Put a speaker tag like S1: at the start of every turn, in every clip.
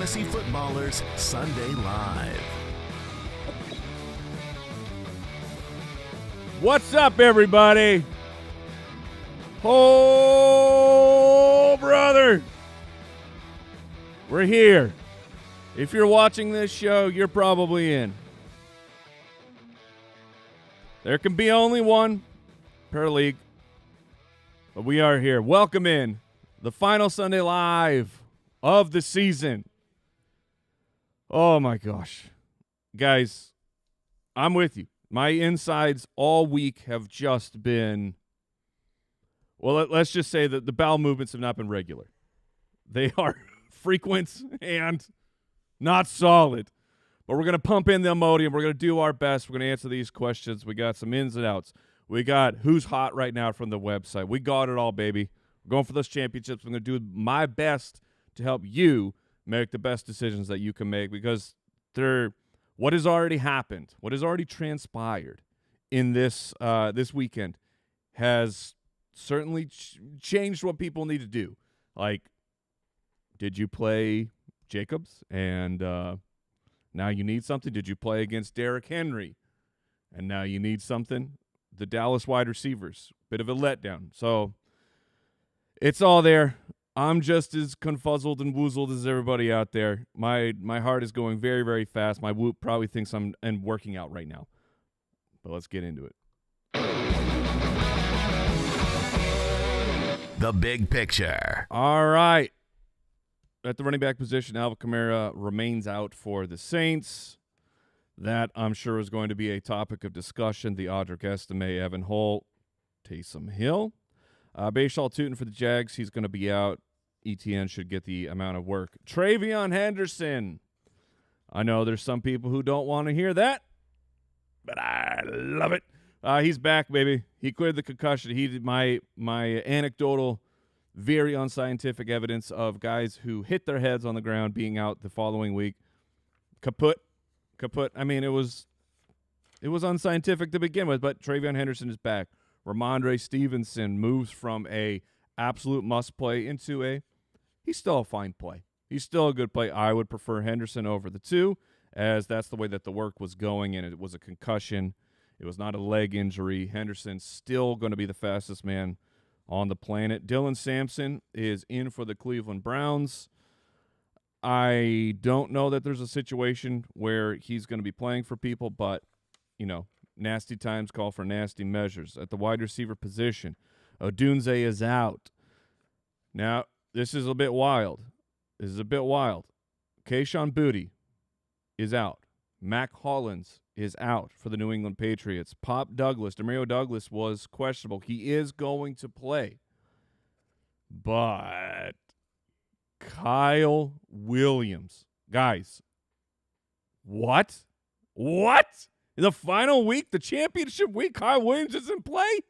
S1: Fantasy Footballers Sunday Live.
S2: What's up, everybody? Oh, brother. We're here. If you're watching this show, you're probably in. There can be only one per league, but we are here. Welcome in the final Sunday Live of the season. Oh, my gosh. Guys, I'm with you. My insides all week have just been, well, let's just say that the bowel movements have not been regular. They are frequent and not solid. But we're going to pump in the Imodium. We're going to do our best. We're going to answer these questions. We got some ins and outs. We got who's hot right now from the website. We got it all, baby. We're going for those championships. I'm going to do my best to help you make the best decisions that you can make because what has already happened, what has already transpired in this weekend has certainly changed what people need to do. Like, did you play Jacobs and now you need something? Did you play against Derrick Henry and now you need something? The Dallas wide receivers, bit of a letdown. So it's all there. I'm just as confuzzled and woozled as everybody out there. My heart is going very, very fast. My whoop probably thinks I'm working out right now. But let's get into it.
S1: The big picture.
S2: All right. At the running back position, Alvin Kamara remains out for the Saints. That, I'm sure, is going to be a topic of discussion. The Audric Estime, Evan Hull, Taysom Hill. Bashal Tootin for the Jags. He's going to be out. ETN should get the amount of work. Travion Henderson. I know there's some people who don't want to hear that, but I love it. He's back, baby. He cleared the concussion. He did my anecdotal, very unscientific evidence of guys who hit their heads on the ground being out the following week. Kaput. I mean, it was unscientific to begin with, but Travion Henderson is back. Ramondre Stevenson moves from a absolute must play into he's still a fine play. He's still a good play. I would prefer Henderson over the two, as that's the way that the work was going, and it was a concussion. It was not a leg injury. Henderson's still going to be the fastest man on the planet. Dylan Sampson is in for the Cleveland Browns. I don't know that there's a situation where he's going to be playing for people, but, you know, nasty times call for nasty measures. At the wide receiver position, Odunze is out. Now, this is a bit wild. Kayshon Boutte is out. Mac Hollins is out for the New England Patriots. Demario Douglas was questionable. He is going to play. But Kyle Williams. Guys, what? In the final week, the championship week, Kyle Williams is in play?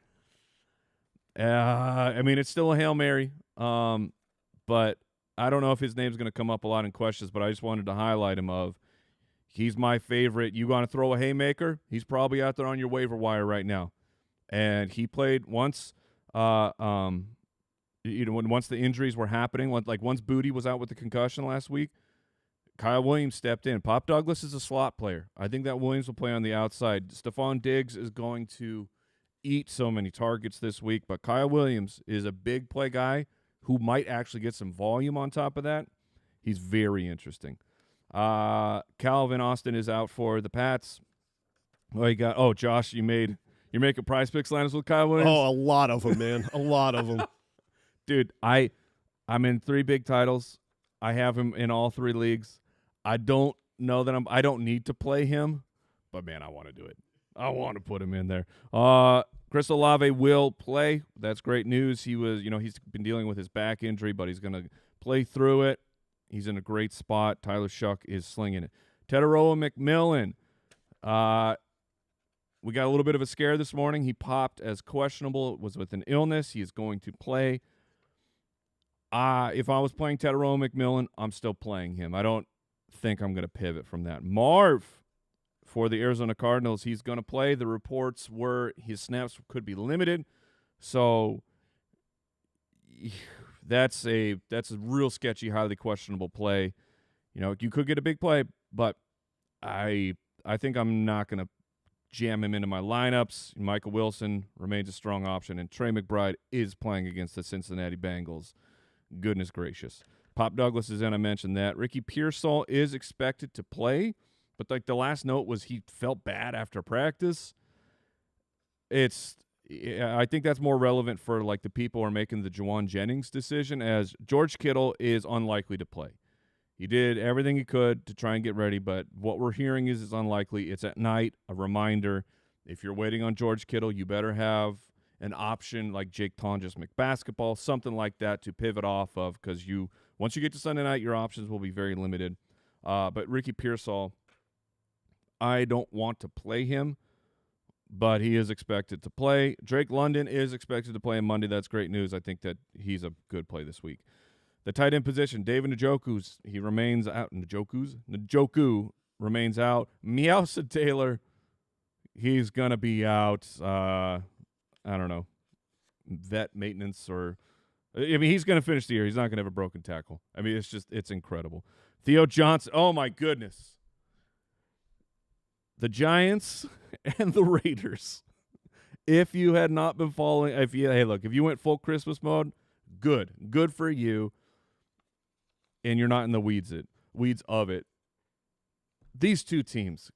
S2: I mean, it's still a Hail Mary, but I don't know if his name's going to come up a lot in questions, but I just wanted to highlight him he's my favorite. You want to throw a haymaker? He's probably out there on your waiver wire right now. And he played once, once the injuries were happening, once Boutte was out with the concussion last week, Kyle Williams stepped in. Pop Douglas is a slot player. I think that Williams will play on the outside. Stephon Diggs is going to eat so many targets this week, but Kyle Williams is a big play guy who might actually get some volume on top of that. He's very interesting. Calvin Austin is out for the Pats. Josh, you're making prize picks lineups with Kyle Williams?
S3: Oh, a lot of them, man. A lot of them.
S2: Dude, I'm in 3 big titles. I have him in all 3 leagues. I don't know that I don't need to play him, but man, I want to do it. I want to put him in there. Chris Olave will play. That's great news. He's been dealing with his back injury, but he's going to play through it. He's in a great spot. Tyler Shuck is slinging it. Teteroa McMillan. We got a little bit of a scare this morning. He popped as questionable. It was with an illness. He is going to play. If I was playing Teteroa McMillan, I'm still playing him. I don't think I'm going to pivot from that. Marv for the Arizona Cardinals, he's going to play. The reports were his snaps could be limited. So that's a real sketchy, highly questionable play. You could get a big play, but I think I'm not going to jam him into my lineups. Michael Wilson remains a strong option, and Trey McBride is playing against the Cincinnati Bengals. Goodness gracious. Pop Douglas is in. I mentioned that. Ricky Pearsall is expected to play, but like the last note was he felt bad after practice. I think that's more relevant for like the people who are making the Juwan Jennings decision, as George Kittle is unlikely to play. He did everything he could to try and get ready, but what we're hearing is it's unlikely. It's at night. A reminder, if you're waiting on George Kittle, you better have an option like Jake Tonjes McBasketball, something like that to pivot off of, because once you get to Sunday night, your options will be very limited. But Ricky Pearsall, I don't want to play him, but he is expected to play. Drake London is expected to play on Monday. That's great news. I think that he's a good play this week. The tight end position, David he remains out. Njoku remains out. Meowsa Taylor, he's going to be out. I don't know, vet maintenance he's going to finish the year. He's not going to have a broken tackle. It's incredible. Theo Johnson, oh my goodness. The Giants and the Raiders. If you had not been following, if you went full Christmas mode, good for you. And you're not in the weeds of it. These two teams,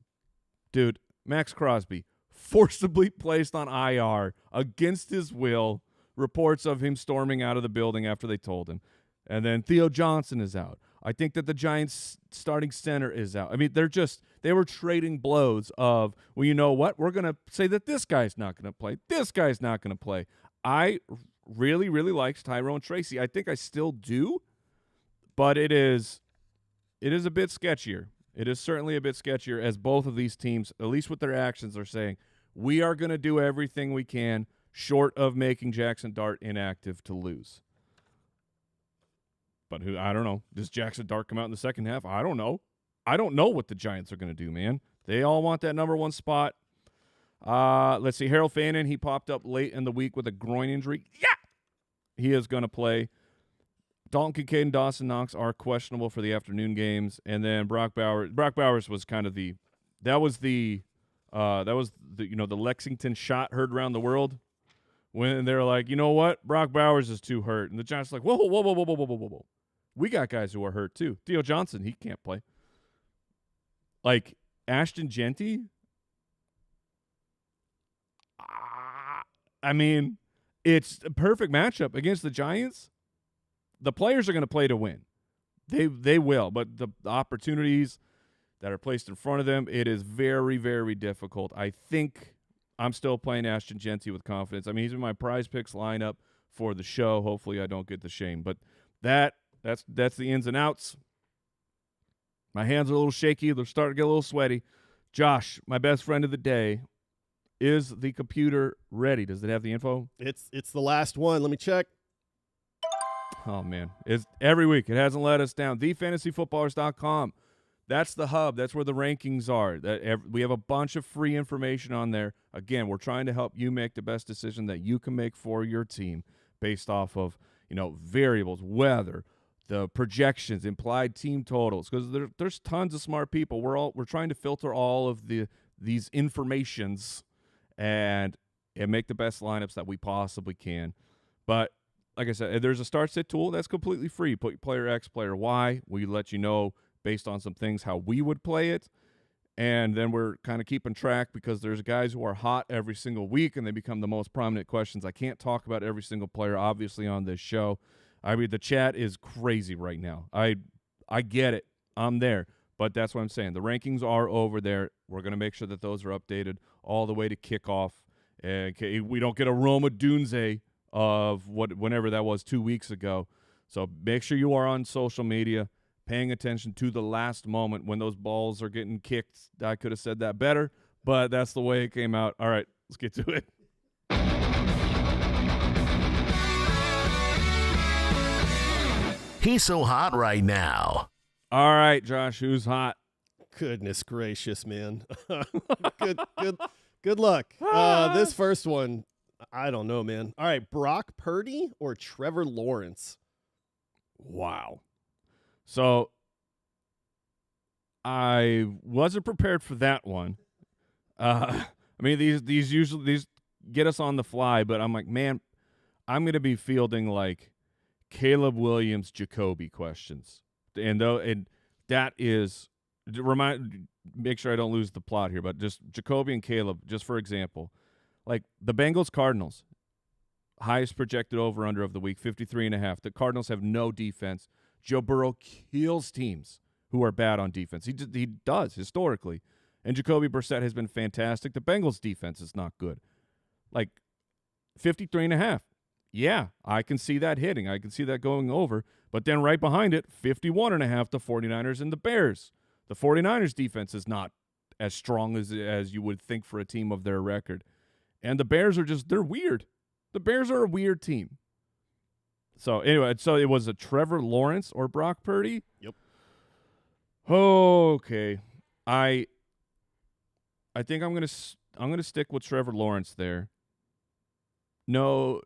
S2: dude, Max Crosby forcibly placed on IR against his will. Reports of him storming out of the building after they told him. And then Theo Johnson is out. I think that the Giants starting center is out. They were trading blows of, well, you know what? We're going to say that this guy's not going to play. This guy's not going to play. I really, really liked Tyrone Tracy. I think I still do. But it is a bit sketchier. It is certainly a bit sketchier, as both of these teams, at least with their actions, are saying, we are going to do everything we can short of making Jackson Dart inactive to lose. But I don't know. Does Jackson Dart come out in the second half? I don't know. I don't know what the Giants are going to do, man. They all want that number one spot. Let's see. Harold Fannin, he popped up late in the week with a groin injury. Yeah! He is going to play. Dalton Kincaid and Dawson Knox are questionable for the afternoon games, and then Brock Bowers was kind of the Lexington shot heard around the world when they're like, you know what, Brock Bowers is too hurt, and the Giants are like, whoa, we got guys who are hurt too. Theo Johnson, he can't play. Like Ashton Genty, it's a perfect matchup against the Giants. The players are going to play to win. They will, but the opportunities that are placed in front of them, it is very, very difficult. I think I'm still playing Ashton Genty with confidence. He's in my prize picks lineup for the show. Hopefully I don't get the shame. But that's the ins and outs. My hands are a little shaky. They're starting to get a little sweaty. Josh, my best friend of the day, is the computer ready? Does it have the info?
S3: It's the last one. Let me check.
S2: Oh, man. It's every week. It hasn't let us down. TheFantasyFootballers.com. That's the hub. That's where the rankings are. We have a bunch of free information on there. Again, we're trying to help you make the best decision that you can make for your team based off of, variables, weather, the projections, implied team totals, because there's tons of smart people. We're trying to filter all of these informations and make the best lineups that we possibly can. But like I said, there's a start sit tool that's completely free. Put player X, player Y. We let you know based on some things how we would play it. And then we're kind of keeping track because there's guys who are hot every single week and they become the most prominent questions. I can't talk about every single player, obviously, on this show. The chat is crazy right now. I get it. I'm there. But that's what I'm saying. The rankings are over there. We're going to make sure that those are updated all the way to kickoff. And we don't get a Roma Dunze of whenever that was 2 weeks ago. So make sure you are on social media, paying attention to the last moment when those balls are getting kicked. I could have said that better, but that's the way it came out. All right, let's get to it.
S1: He's so hot right now.
S2: All right, Josh, who's hot?
S3: Goodness gracious, man. Good luck. This first one, I don't know, man. All right, Brock Purdy or Trevor Lawrence?
S2: Wow. So I wasn't prepared for that one. I mean, these usually get us on the fly, but I'm like, man, I'm going to be fielding like Caleb Williams, Jacoby questions, and that is make sure I don't lose the plot here, but just Jacoby and Caleb, just for example, like the Bengals Cardinals, highest projected over under of the week, 53.5. The Cardinals have no defense. Joe Burrow kills teams who are bad on defense. He does historically, and Jacoby Brissett has been fantastic. The Bengals defense is not good. Like 53.5. Yeah, I can see that hitting. I can see that going over. But then right behind it, 51.5, the 49ers and the Bears. The 49ers defense is not as strong as you would think for a team of their record. And the Bears are they're weird. The Bears are a weird team. So anyway, so it was a Trevor Lawrence or Brock Purdy?
S3: Yep.
S2: Okay. I think I'm gonna stick with Trevor Lawrence there. No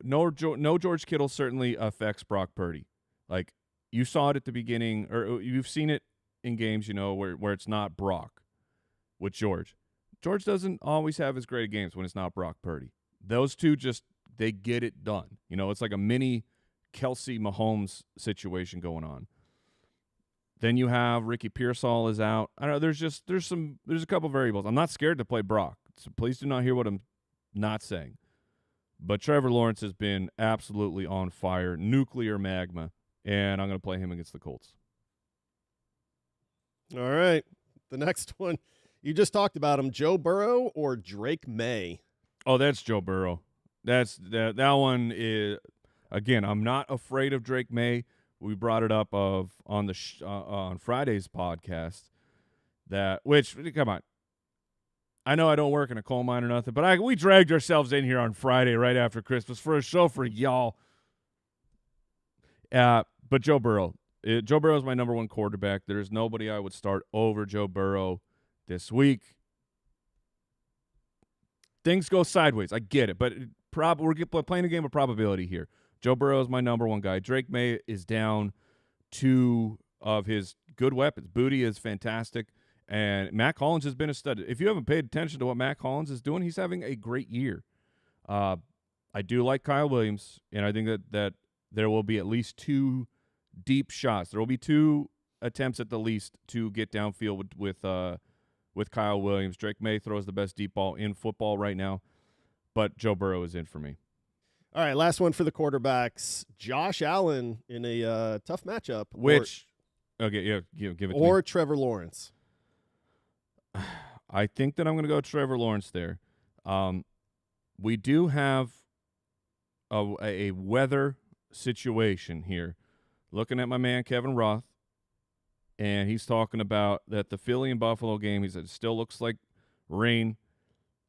S2: George Kittle certainly affects Brock Purdy. Like, you saw it at the beginning, or you've seen it in games, where it's not Brock with George. George doesn't always have as great games when it's not Brock Purdy. Those two they get it done. It's like a mini Kelsey Mahomes situation going on. Then you have Ricky Pearsall is out. I don't know. There's a couple variables. I'm not scared to play Brock, so please do not hear what I'm not saying. But Trevor Lawrence has been absolutely on fire, nuclear magma, and I'm going to play him against the Colts.
S3: All right. The next one, you just talked about him, Joe Burrow or Drake May?
S2: Oh, that's Joe Burrow. That one is, again, I'm not afraid of Drake May. We brought it up on Friday's podcast come on. I know I don't work in a coal mine or nothing, but we dragged ourselves in here on Friday right after Christmas for a show for y'all. But Joe Burrow. Joe Burrow is my number one quarterback. There's nobody I would start over Joe Burrow this week. Things go sideways. I get it, but we're playing a game of probability here. Joe Burrow is my number one guy. Drake May is down 2 of his good weapons. Booty is fantastic. And Matt Collins has been a stud. If you haven't paid attention to what Matt Collins is doing, he's having a great year. I do like Kyle Williams, and I think that there will be at least 2 deep shots. There will be 2 attempts at the least to get downfield with Kyle Williams. Drake May throws the best deep ball in football right now, but Joe Burrow is in for me.
S3: All right, last one for the quarterbacks. Josh Allen in a tough matchup.
S2: Give it to me.
S3: Or Trevor Lawrence.
S2: I think that I'm going to go Trevor Lawrence there. We do have a weather situation here. Looking at my man Kevin Roth, and he's talking about that the Philly and Buffalo game, he said, it still looks like rain,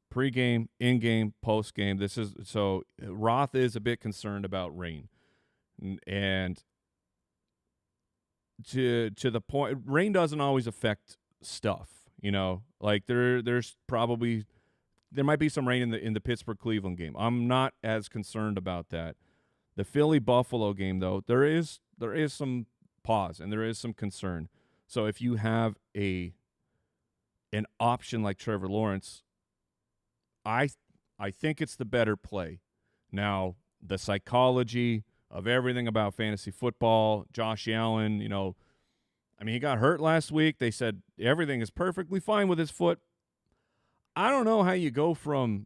S2: pre-game, in-game, post-game. So Roth is a bit concerned about rain. And to the point, rain doesn't always affect stuff. Like there might be some rain in the Pittsburgh-Cleveland game. I'm not as concerned about that. The Philly-Buffalo game, though, there is some pause and there is some concern. So if you have an option like Trevor Lawrence, I think it's the better play. Now, the psychology of everything about fantasy football, Josh Allen, he got hurt last week. They said everything is perfectly fine with his foot. I don't know how you go from,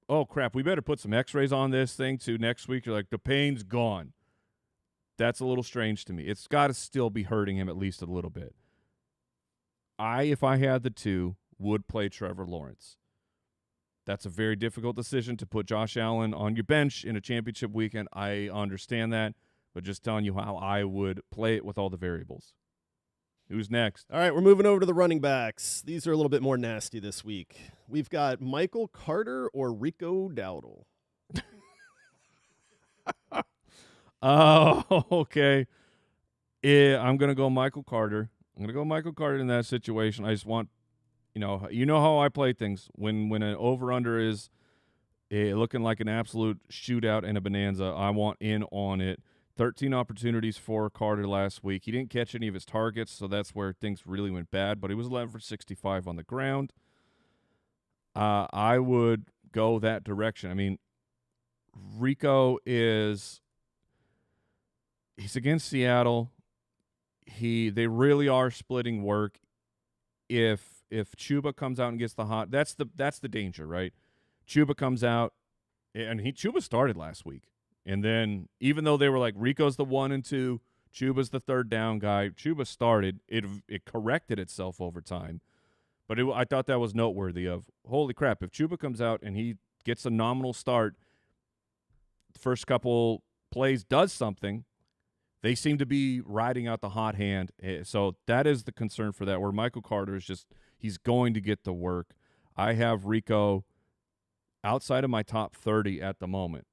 S2: oh, crap, we better put some x-rays on this thing, to next week you're like, the pain's gone. That's a little strange to me. It's got to still be hurting him at least a little bit. If I had the 2, would play Trevor Lawrence. That's a very difficult decision to put Josh Allen on your bench in a championship weekend. I understand that, but just telling you how I would play it with all the variables. Who's next?
S3: All right, we're moving over to the running backs. These are a little bit more nasty this week. We've got Michael Carter or Rico Dowdle.
S2: Oh, okay. Yeah, I'm going to go Michael Carter. I'm going to go Michael Carter in that situation. I just want, you know how I play things. When an over-under is looking like an absolute shootout and a bonanza, I want in on it. 13 opportunities for Carter last week. He didn't catch any of his targets, so that's where things really went bad, but he was 11 for 65 on the ground. I would go that direction. I mean, Rico he's against Seattle. They really are splitting work. If Chuba comes out and gets the hot, that's the danger, right? Chuba comes out, and Chuba started last week. And then even though they were like Rico's the 1 and 2, Chuba's the third down guy, Chuba started. It corrected itself over time. But I thought that was noteworthy of, holy crap, if Chuba comes out and he gets a nominal start, the first couple plays does something, they seem to be riding out the hot hand. So that is the concern for that, where Michael Carter is just, he's going to get the work. I have Rico outside of my top 30 at the moment.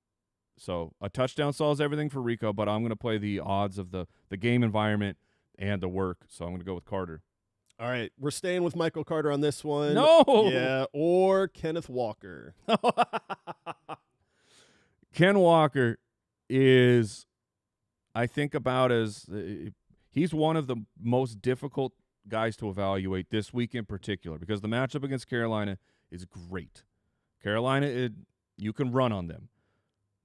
S2: So a touchdown solves everything for Rico, but I'm going to play the odds of the game environment and the work. So I'm going to go with Carter.
S3: All right, we're staying with Michael Carter on this one.
S2: No!
S3: Yeah, or Kenneth Walker.
S2: Ken Walker is, I think, about as he's one of the most difficult guys to evaluate this week in particular, because the matchup against Carolina is great. Carolina, you can run on them.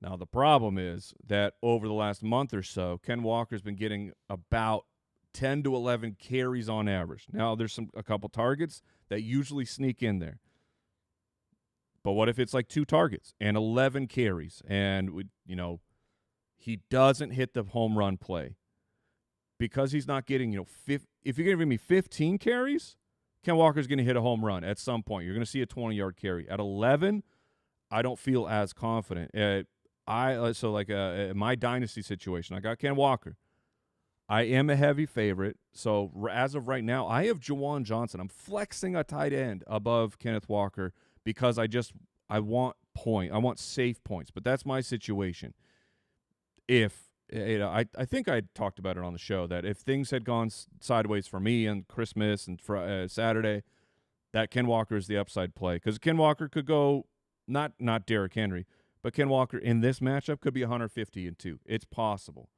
S2: Now, the problem is that over the last month or so, Ken Walker's been getting about 10 to 11 carries on average. Now, there's a couple targets that usually sneak in there. But what if it's like 2 targets and 11 carries, and he doesn't hit the home run play because he's not getting, if you're giving me 15 carries, Ken Walker's going to hit a home run at some point. You're going to see a 20-yard carry. At 11, I don't feel as confident. My dynasty situation, I got Ken Walker. I am a heavy favorite. So as of right now, I have Juwan Johnson. I'm flexing a tight end above Kenneth Walker because I want safe points. But that's my situation. If I think I talked about it on the show that if things had gone sideways for me on Christmas and Saturday, that Ken Walker is the upside play, because Ken Walker could go not Derrick Henry, but Ken Walker in this matchup could be 150-2. It's possible.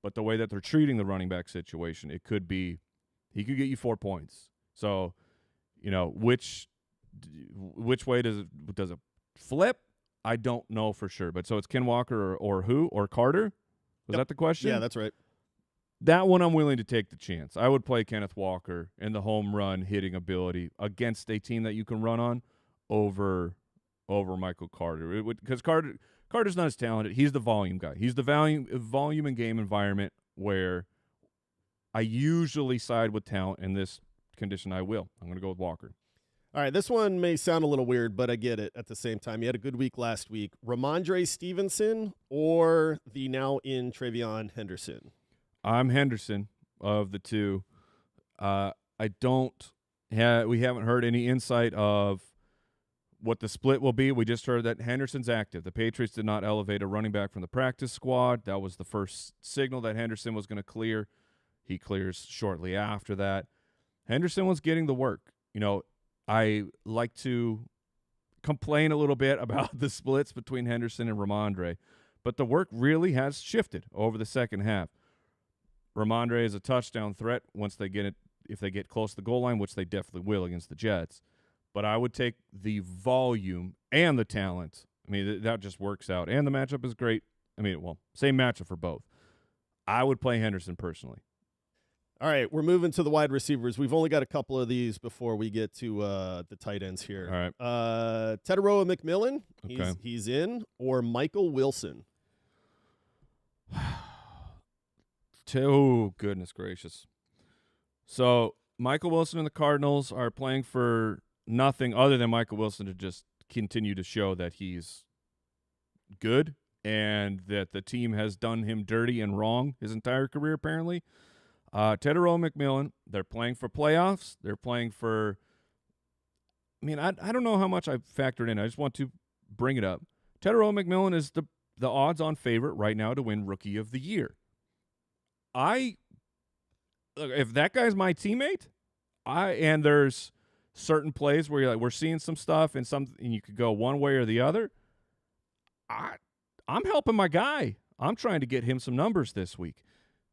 S2: But the way that they're treating the running back situation, it could be he could get you 4 points. So, which way does it flip? I don't know for sure. But so it's Ken Walker or who? Or Carter? Was that the question?
S3: Yeah, that's right.
S2: That one I'm willing to take the chance. I would play Kenneth Walker in the home run hitting ability against a team that you can run on over Michael Carter. Because Carter's not as talented. He's the volume guy. He's the volume and game environment where I usually side with talent. In this condition, I will. I'm going to go with Walker.
S3: All right, this one may sound a little weird, but I get it at the same time. You had a good week last week. Ramondre Stevenson or the now in Travion Henderson?
S2: I'm Henderson of the two. We haven't heard any insight of what the split will be. We just heard that Henderson's active. The Patriots did not elevate a running back from the practice squad. That was the first signal that Henderson was going to clear. He clears shortly after that. Henderson was getting the work. I like to complain a little bit about the splits between Henderson and Ramondre, but the work really has shifted over the second half. Ramondre is a touchdown threat once they get it, if they get close to the goal line, which they definitely will against the Jets. But I would take the volume and the talent. I mean, that just works out. And the matchup is great. I mean, same matchup for both. I would play Henderson personally.
S3: All right, we're moving to the wide receivers. We've only got a couple of these before we get to the tight ends here.
S2: All right.
S3: Teteroa McMillan,
S2: Okay.
S3: he's in, or Michael Wilson?
S2: Oh, goodness gracious. So Michael Wilson and the Cardinals are playing for nothing other than Michael Wilson to just continue to show that he's good and that the team has done him dirty and wrong his entire career, apparently. Teteroa McMillan, they're playing for playoffs. They're playing for – I don't know how much I've factored in. I just want to bring it up. Teteroa McMillan is the odds-on favorite right now to win Rookie of the Year. If that guy's my teammate, and there's certain plays where you're like, we're seeing some stuff and you could go one way or the other, I'm helping my guy. I'm trying to get him some numbers this week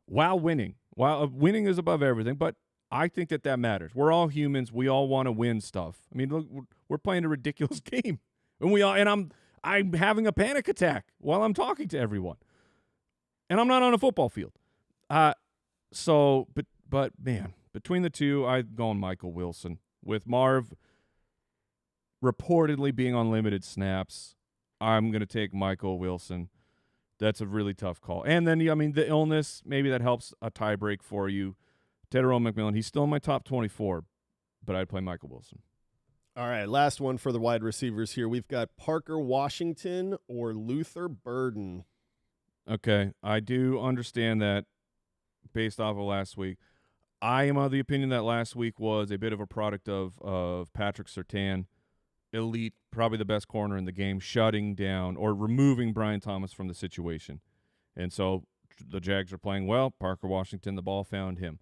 S2: while winning. While winning is above everything, but I think that matters. We're all humans. We all want to win stuff. I mean, look, we're playing a ridiculous game, and I'm having a panic attack while I'm talking to everyone, and I'm not on a football field. But man, between the two, I've gone Michael Wilson with Marv reportedly being on limited snaps. I'm going to take Michael Wilson. That's a really tough call. And then, I mean, the illness, maybe that helps a tiebreak for you. Tedero McMillan, he's still in my top 24, but I'd play Michael Wilson.
S3: All right, last one for the wide receivers here. We've got Parker Washington or Luther Burden.
S2: Okay, I do understand that based off of last week. I am of the opinion that last week was a bit of a product of Patrick Surtain, elite, probably the best corner in the game, shutting down or removing Brian Thomas from the situation. And so the Jags are playing well. Parker Washington, the ball found him.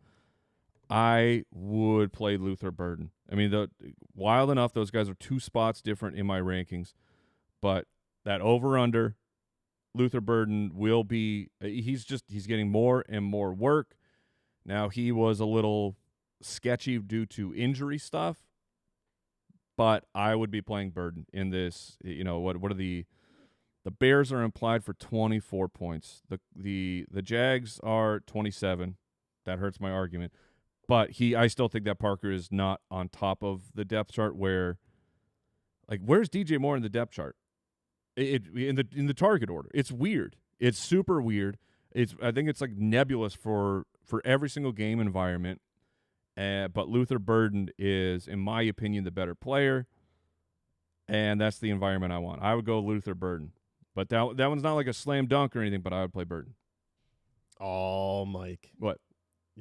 S2: I would play Luther Burden. I mean, wild enough, those guys are 2 spots different in my rankings. But that over-under, Luther Burden will be he's getting more and more work. Now, he was a little sketchy due to injury stuff, but I would be playing Burden in this. You know, what are the Bears are implied for 24 points. The Jags are 27. That hurts my argument. But I still think that Parker is not on top of the depth chart where's DJ Moore in the depth chart? In the target order. It's weird. It's super weird. I think it's like nebulous for every single game environment. But Luther Burden is, in my opinion, the better player, and that's the environment I want. I would go Luther Burden. But that one's not like a slam dunk or anything, but I would play Burden.
S3: Oh, Mike.
S2: What?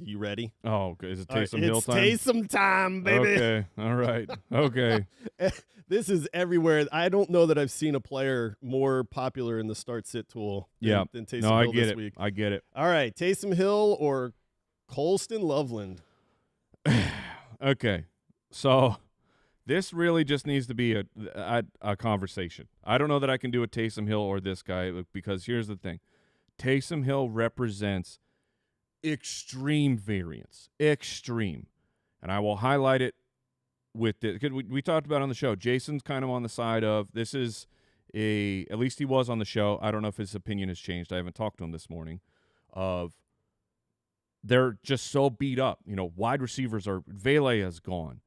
S3: You ready?
S2: Oh, okay. Is it Taysom Hill time?
S3: It's Taysom time, baby.
S2: Okay. All right. Okay.
S3: This is everywhere. I don't know that I've seen a player more popular in the start-sit tool than Taysom Hill this week.
S2: I get it.
S3: All right. Taysom Hill or Colston Loveland?
S2: Okay. So this really just needs to be a conversation. I don't know that I can do a Taysom Hill or this guy because here's the thing. Taysom Hill represents extreme variance. Extreme. And I will highlight it with this. We talked about it on the show. Jason's kind of on the side of this is at least he was on the show. I don't know if his opinion has changed. I haven't talked to him this morning. They're just so beat up. You know, wide receivers Vele is gone.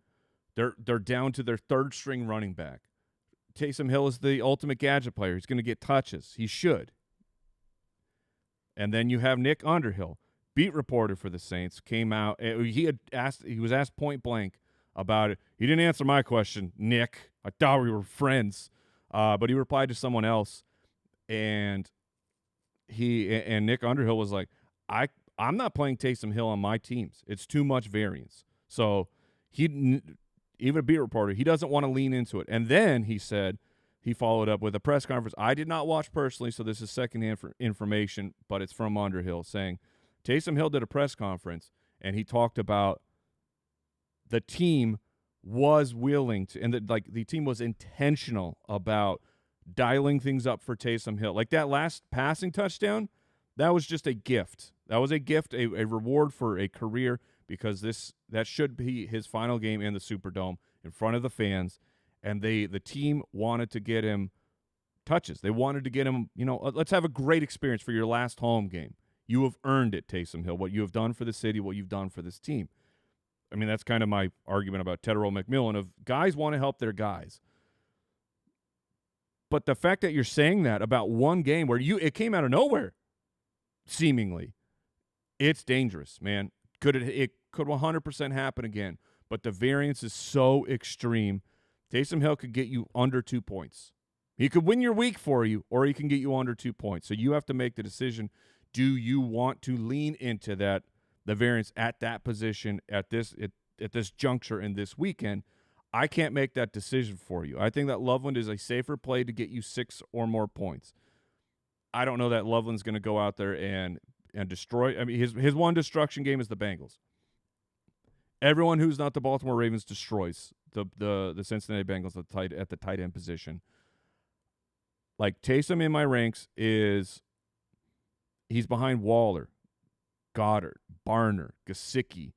S2: They're down to their third string running back. Taysom Hill is the ultimate gadget player. He's going to get touches. He should. And then you have Nick Underhill, beat reporter for the Saints, came out. He was asked point blank about it. He didn't answer my question, Nick. I thought we were friends. But he replied to someone else, and Nick Underhill was like, I'm not playing Taysom Hill on my teams. It's too much variance. So even a beat reporter, he doesn't want to lean into it. And then he said, he followed up with a press conference. I did not watch personally, so this is secondhand information, but it's from Underhill saying, Taysom Hill did a press conference, and he talked about the team was willing to, and the team was intentional about dialing things up for Taysom Hill. Like that last passing touchdown, that was just a gift. That was a gift, a reward for a career, because that should be his final game in the Superdome in front of the fans, and the team wanted to get him touches. They wanted to get him, let's have a great experience for your last home game. You have earned it, Taysom Hill, what you have done for the city, what you've done for this team. I mean, that's kind of my argument about Tedero McMillan of guys want to help their guys. But the fact that you're saying that about one game where it came out of nowhere, seemingly, it's dangerous, man. It could 100% happen again, but the variance is so extreme. Taysom Hill could get you under 2 points. He could win your week for you, or he can get you under 2 points. So you have to make the decision. Do you want to lean into the variance at that position at this juncture in this weekend? I can't make that decision for you. I think that Loveland is a safer play to get you 6 or more points. I don't know that Loveland's going to go out there and destroy. I mean, his one destruction game is the Bengals. Everyone who's not the Baltimore Ravens destroys the Cincinnati Bengals at the tight end position. Like Taysom in my ranks is he's behind Waller, Goddard, Barner, Gesicki,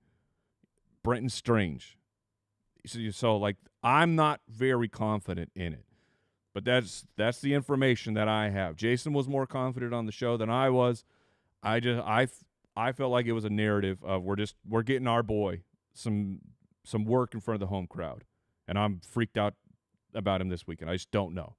S2: Brenton Strange. So like, I'm not very confident in it. But that's the information that I have. Jason was more confident on the show than I was. I felt like it was a narrative of we're getting our boy some work in front of the home crowd, and I'm freaked out about him this weekend. I just don't know.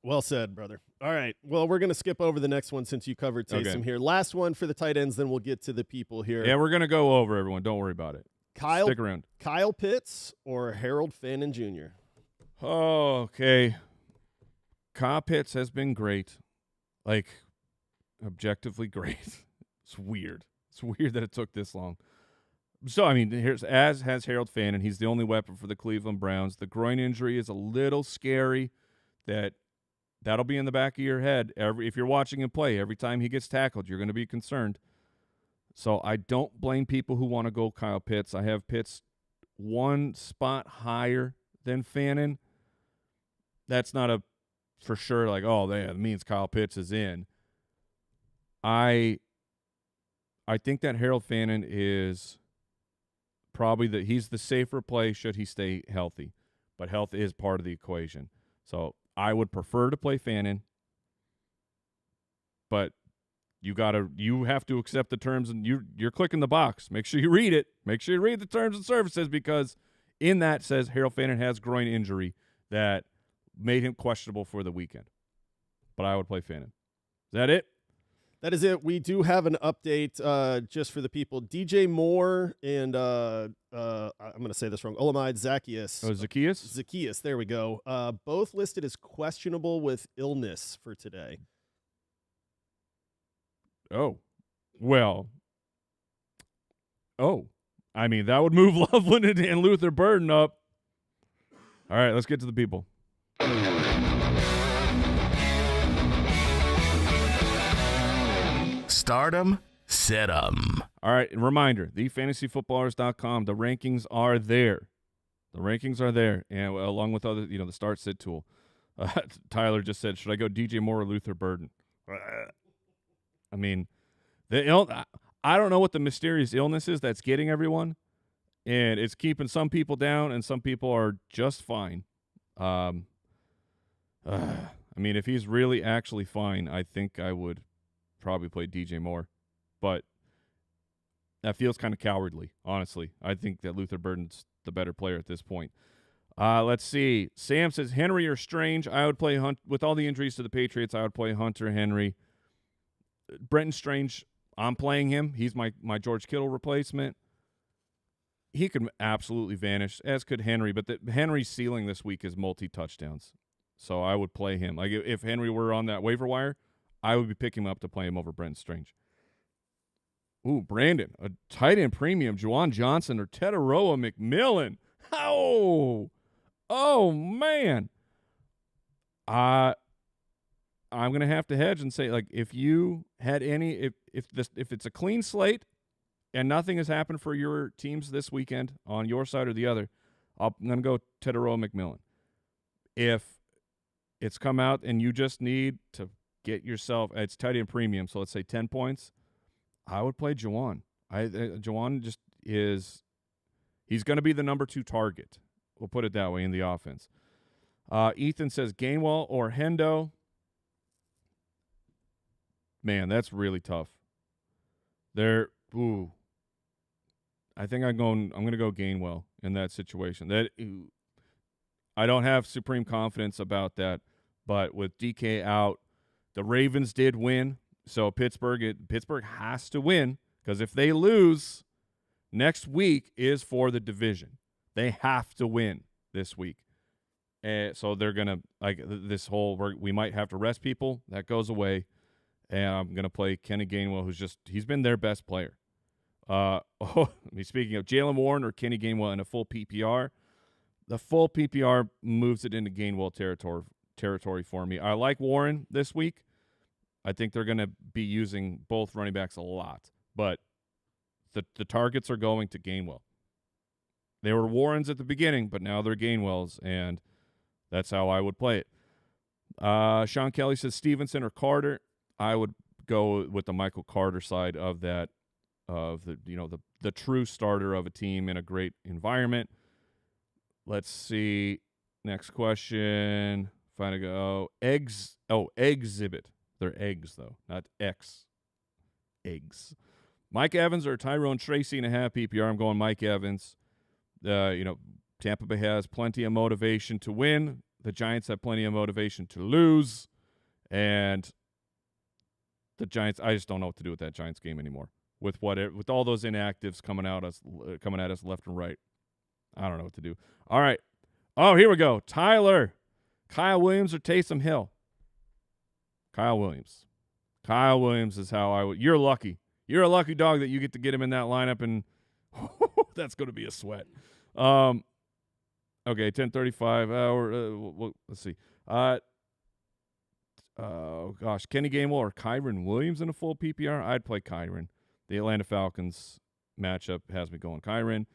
S3: Well said, brother. All right. Well, we're going to skip over the next one since you covered Taysom here. Last one for the tight ends, then we'll get to the people here.
S2: Yeah, we're going to go over everyone. Don't worry about it. Stick around.
S3: Kyle Pitts or Harold Fannin Jr.?
S2: Oh, okay. Kyle Pitts has been great. Like, objectively great. It's weird. It's weird that it took this long. So, I mean, as has Harold Fannin. He's the only weapon for the Cleveland Browns. The groin injury is a little scary. That'll be in the back of your head. If you're watching him play, every time he gets tackled, you're going to be concerned. So I don't blame people who want to go Kyle Pitts. I have Pitts one spot higher than Fannin. That's not a for sure like, oh, that means Kyle Pitts is in. I think that Harold Fannin is probably he's the safer play should he stay healthy. But health is part of the equation. So I would prefer to play Fannin. But you have to accept the terms, and you're clicking the box. Make sure you read it. Make sure you read the terms and services, because in that says Harold Fannin has groin injury that made him questionable for the weekend. But I would play Fannin. Is that it?
S3: That is it. We do have an update just for the people. DJ Moore and I'm going to say this wrong. Olamide Zacchaeus.
S2: Oh, Zacchaeus?
S3: Zacchaeus, there we go. Both listed as questionable with illness for today.
S2: Oh. Well. Oh. I mean, that would move Loveland and Luther Burden up. All right, let's get to the people.
S1: Stardom, set 'em.
S2: All right, reminder, thefantasyfootballers.com. The rankings are there. The rankings are there, and along with other, the start sit tool. Tyler just said, should I go DJ Moore or Luther Burden? I mean, I don't know what the mysterious illness is that's getting everyone, and it's keeping some people down, and some people are just fine. I mean, if he's really actually fine, I think I would probably play DJ Moore, but that feels kind of cowardly, honestly. I think that Luther Burden's the better player at this point. Let's see. Sam says Henry or Strange. I would play Hunt with all the injuries to the Patriots. I would play Hunter Henry. Brenton Strange, I'm playing him. He's my George Kittle replacement. He could absolutely vanish, as could Henry, but Henry's ceiling this week is multi-touchdowns. So I would play him. Like if Henry were on that waiver wire, I would be picking him up to play him over Brenton Strange. Ooh, Brandon, a tight end premium, Juwan Johnson or Tetaroa McMillan. Oh man. I'm gonna have to hedge and say, like, if you had if it's a clean slate and nothing has happened for your teams this weekend on your side or the other, I'm gonna go Tetaroa McMillan. If it's come out and you just need to get yourself, it's tight end premium, so let's say 10 points, I would play Juwan. Juwan just is, he's going to be the number 2 target. We'll put it that way in the offense. Ethan says Gainwell or Hendo. Man, that's really tough. I think I'm going to go Gainwell in that situation. I don't have supreme confidence about that, but with DK out, the Ravens did win, so Pittsburgh has to win, because if they lose, next week is for the division. They have to win this week. So they're going to, like, this whole, we might have to rest people. That goes away, and I'm going to play Kenny Gainwell, he's been their best player. Speaking of Jalen Warren or Kenny Gainwell in a full PPR, the full PPR moves it into Gainwell territory for me. I like Warren this week. I think they're going to be using both running backs a lot, but the targets are going to Gainwell. They were Warrens at the beginning, but now they're Gainwells, and that's how I would play it. Sean Kelly says Stevenson or Carter. I would go with the Michael Carter side of that, of the true starter of a team in a great environment. Let's see. Next question. Find a go. Eggs. Oh, exhibit. They're eggs, though, not X. Eggs. Mike Evans or Tyrone Tracy in a half PPR. I'm going Mike Evans. Tampa Bay has plenty of motivation to win. The Giants have plenty of motivation to lose. And the Giants, I just don't know what to do with that Giants game anymore. With all those inactives coming at us left and right. I don't know what to do. All right. Oh, here we go. Tyler. Kyle Williams or Taysom Hill? Kyle Williams. Kyle Williams is how I would. You're lucky. You're a lucky dog that you get to get him in that lineup, and that's going to be a sweat. Okay, 10:35. Let's see. Oh, gosh. Kenny Gainwell or Kyron Williams in a full PPR? I'd play Kyron. The Atlanta Falcons matchup has me going Kyron.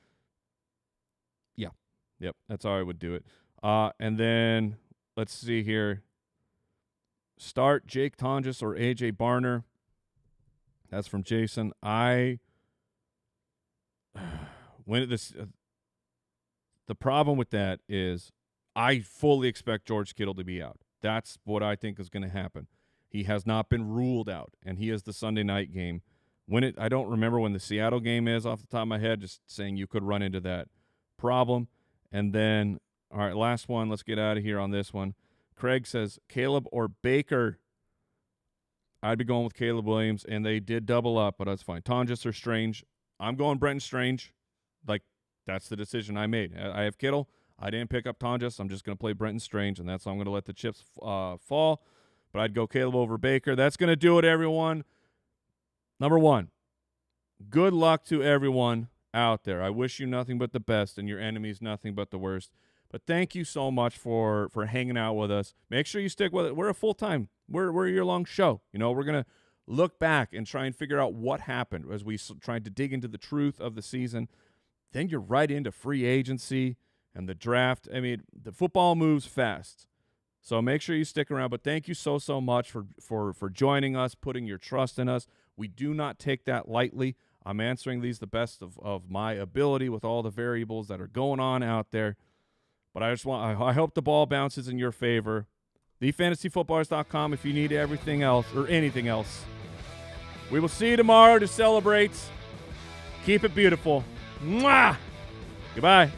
S2: Yeah. Yep, that's how I would do it. And then let's see here. Start Jake Tonjes or A.J. Barner. That's from Jason. The problem with that is I fully expect George Kittle to be out. That's what I think is going to happen. He has not been ruled out, and he is the Sunday night game. I don't remember when the Seattle game is off the top of my head, just saying you could run into that problem. And then, all right, last one. Let's get out of here on this one. Craig says, Caleb or Baker? I'd be going with Caleb Williams, and they did double up, but that's fine. Tonjes or Strange? I'm going Brenton Strange. That's the decision I made. I have Kittle. I didn't pick up Tonjes. I'm just going to play Brenton Strange, and that's how I'm going to let the chips fall. But I'd go Caleb over Baker. That's going to do it, everyone. Number one, good luck to everyone out there. I wish you nothing but the best and your enemies nothing but the worst. But thank you so much for hanging out with us. Make sure you stick with it. We're a full-time. We're a year-long show. We're going to look back and try and figure out what happened as we tried to dig into the truth of the season. Then you're right into free agency and the draft. I mean, the football moves fast. So make sure you stick around. But thank you so much for joining us, putting your trust in us. We do not take that lightly. I'm answering these the best of my ability with all the variables that are going on out there. But I hope the ball bounces in your favor. TheFantasyFootballers.com if you need everything else or anything else. We will see you tomorrow to celebrate. Keep it beautiful. Mwah! Goodbye.